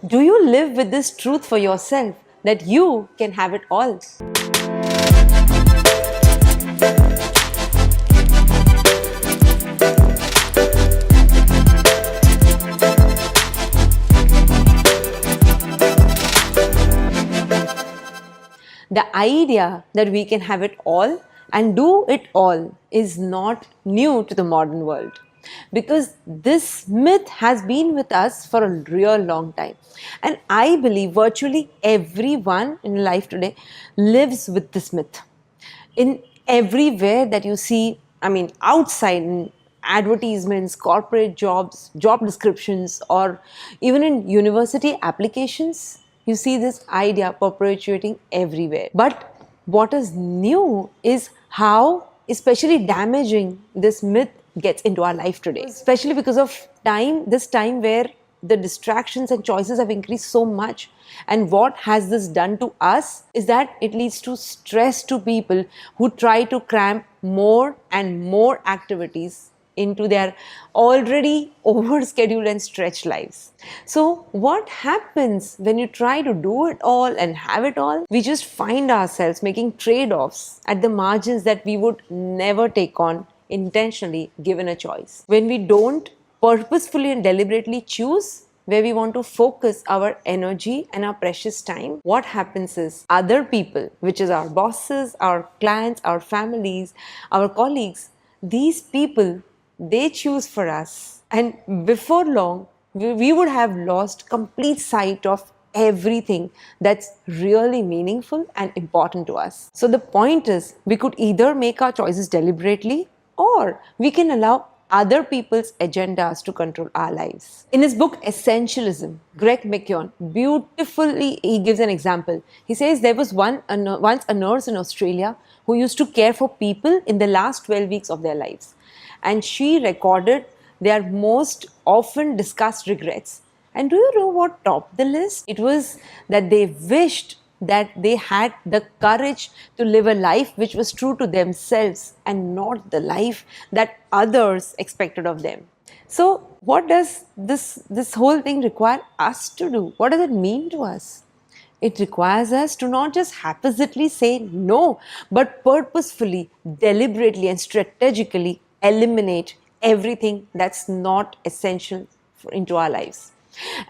Do you live with this truth for yourself that you can have it all? The idea that we can have it all and do it all is not new to the modern world, because this myth has been with us for a real long time. And I believe virtually everyone in life today lives with this myth. In everywhere that you see, outside in advertisements, corporate jobs, job descriptions, or even in university applications, you see this idea perpetuating everywhere. But what is new is how, especially damaging, this myth gets into our life today, especially because of this time where the distractions and choices have increased so much. And what has this done to us is that it leads to stress to people who try to cram more and more activities into their already overscheduled and stretched lives. So what happens when you try to do it all and have it all? We just find ourselves making trade-offs at the margins that we would never take on intentionally given a choice. When we don't purposefully and deliberately choose where we want to focus our energy and our precious time, what happens is other people, which is our bosses, our clients, our families, our colleagues, these people, they choose for us. And before long, we would have lost complete sight of everything that's really meaningful and important to us. So the point is, we could either make our choices deliberately, or we can allow other people's agendas to control our lives. In his book Essentialism, Greg McKeown beautifully he gives an example. He says there was once a nurse in Australia who used to care for people in the last 12 weeks of their lives. And she recorded their most often discussed regrets. And do you know what topped the list? It was that they wished that they had the courage to live a life which was true to themselves and not the life that others expected of them. So what does this whole thing require us to do? What does it mean to us? It requires us to not just haphazardly say no, but purposefully, deliberately and strategically eliminate everything that's not essential into our lives.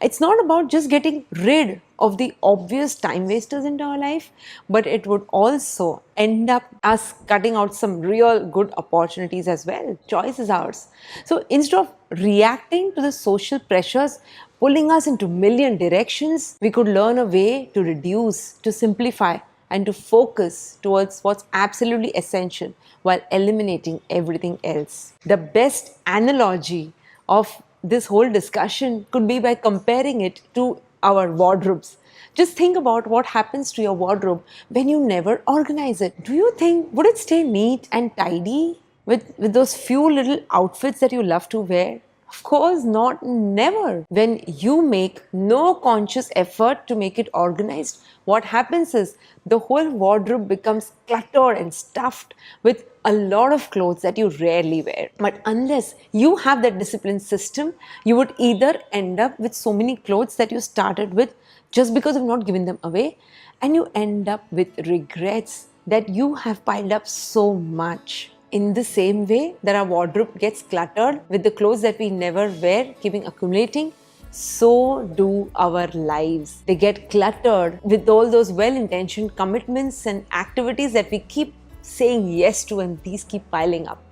It's not about just getting rid of the obvious time wasters into our life, but it would also end up us cutting out some real good opportunities as well. Choice is ours. So instead of reacting to the social pressures pulling us into million directions, we could learn a way to reduce, to simplify, and to focus towards what's absolutely essential while eliminating everything else. The best analogy of this whole discussion could be by comparing it to our wardrobes. Just think about what happens to your wardrobe when you never organize it. Do you think, would it stay neat and tidy with those few little outfits that you love to wear? Of course not, never. When you make no conscious effort to make it organized, what happens is the whole wardrobe becomes cluttered and stuffed with a lot of clothes that you rarely wear. But unless you have that discipline system, you would either end up with so many clothes that you started with just because of not giving them away, and you end up with regrets that you have piled up so much. In the same way that our wardrobe gets cluttered with the clothes that we never wear, keeping accumulating, so do our lives. They get cluttered with all those well-intentioned commitments and activities that we keep saying yes to, and these keep piling up.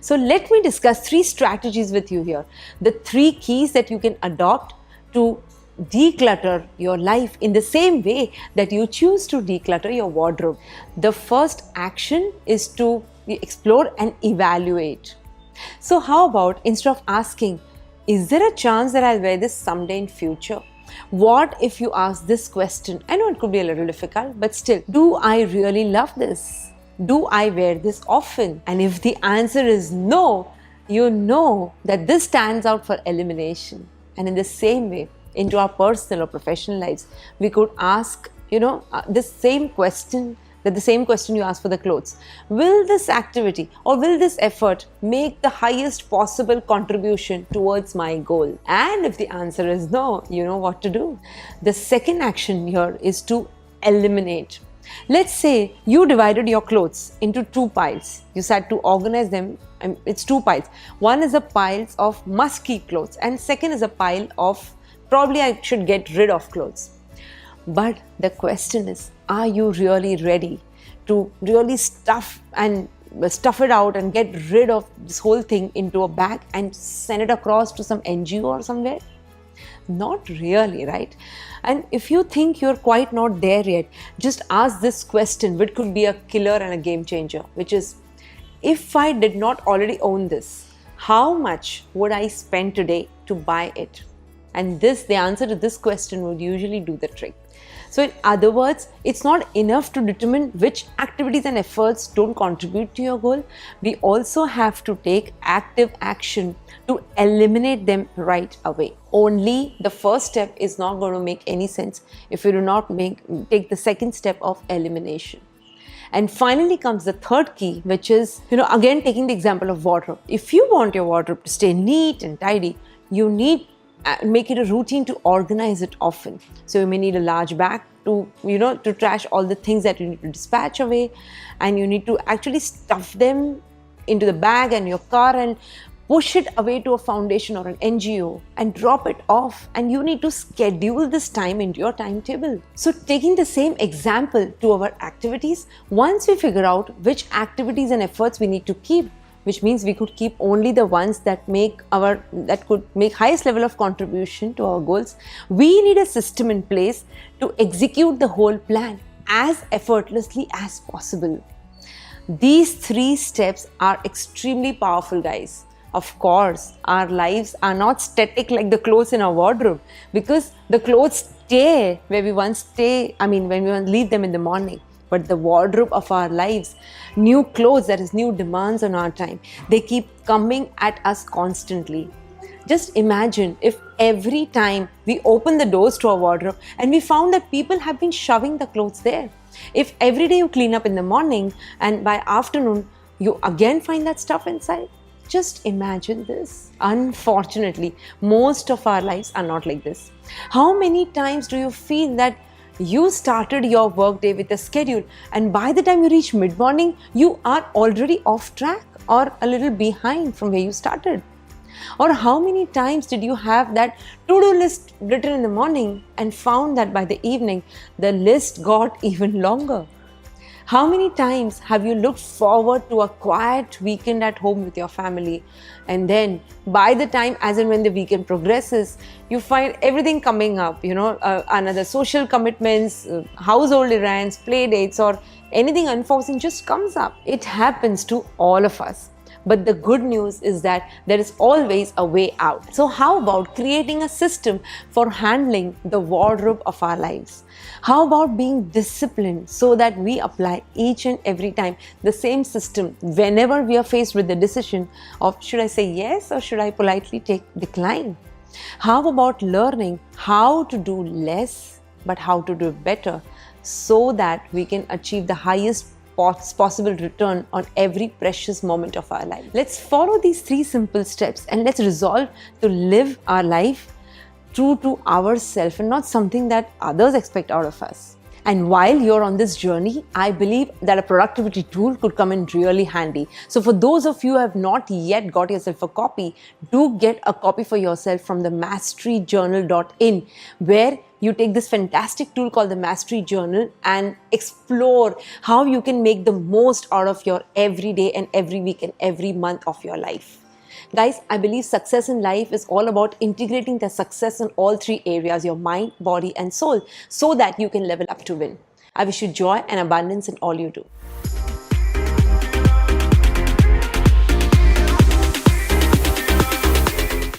So let me discuss 3 strategies with you here. The 3 keys that you can adopt to declutter your life in the same way that you choose to declutter your wardrobe. The first action is to explore and evaluate. So how about, instead of asking, is there a chance that I'll wear this someday in future? What if you ask this question? I know it could be a little difficult, but still, do I really love this? Do I wear this often? And if the answer is no, you know that this stands out for elimination. And in the same way, into our personal or professional lives, we could ask, this same question that the same question you ask for the clothes. Will this activity or will this effort make the highest possible contribution towards my goal? And if the answer is no, you know what to do. The second action here is to eliminate. Let's say you divided your clothes into two piles. You said to organize them. It's two piles. One is a pile of must-keep clothes and second is a pile of probably I should get rid of clothes. But the question is, are you really ready to really stuff it out and get rid of this whole thing into a bag and send it across to some NGO or somewhere? Not really, right? And if you think you're quite not there yet, just ask this question, which could be a killer and a game changer, which is, if I did not already own this, how much would I spend today to buy it? And the answer to this question would usually do the trick. So in other words, it's not enough to determine which activities and efforts don't contribute to your goal. We also have to take active action to eliminate them right away. Only the first step is not going to make any sense if you do not take the second step of elimination. And finally comes the third key, which is, again taking the example of wardrobe. If you want your wardrobe to stay neat and tidy, you need make it a routine to organize it often. So you may need a large bag to trash all the things that you need to dispatch away, and you need to actually stuff them into the bag and your car and push it away to a foundation or an NGO and drop it off, and you need to schedule this time into your timetable. So taking the same example to our activities, once we figure out which activities and efforts we need to keep, which means we could keep only the ones that could make highest level of contribution to our goals, we need a system in place to execute the whole plan as effortlessly as possible. These 3 steps are extremely powerful, guys. Of course, our lives are not static like the clothes in our wardrobe, because the clothes stay where we want when we want to leave them in the morning. But the wardrobe of our lives, new clothes, that is new demands on our time, they keep coming at us constantly. Just imagine if every time we open the doors to our wardrobe and we found that people have been shoving the clothes there. If every day you clean up in the morning and by afternoon you again find that stuff inside. Just imagine this. Unfortunately, most of our lives are not like this. How many times do you feel that you started your workday with a schedule and by the time you reach mid-morning, you are already off track or a little behind from where you started? Or how many times did you have that to-do list written in the morning and found that by the evening, the list got even longer? How many times have you looked forward to a quiet weekend at home with your family, and then by the time as and when the weekend progresses, you find everything coming up, another social commitments, household errands, play dates, or anything unforeseen just comes up. It happens to all of us. But the good news is that there is always a way out. So how about creating a system for handling the wardrobe of our lives? How about being disciplined so that we apply each and every time the same system whenever we are faced with the decision of should I say yes or should I politely decline? How about learning how to do less but how to do it better so that we can achieve the highest possible return on every precious moment of our life? Let's follow these 3 simple steps and let's resolve to live our life true to ourselves and not something that others expect out of us. And while you're on this journey, I believe that a productivity tool could come in really handy. So for those of you who have not yet got yourself a copy, do get a copy for yourself from the masteryjournal.in, where you take this fantastic tool called the Mastery Journal and explore how you can make the most out of your every day and every week and every month of your life. Guys, I believe success in life is all about integrating the success in all 3 areas, your mind, body, and soul, so that you can level up to win. I wish you joy and abundance in all you do.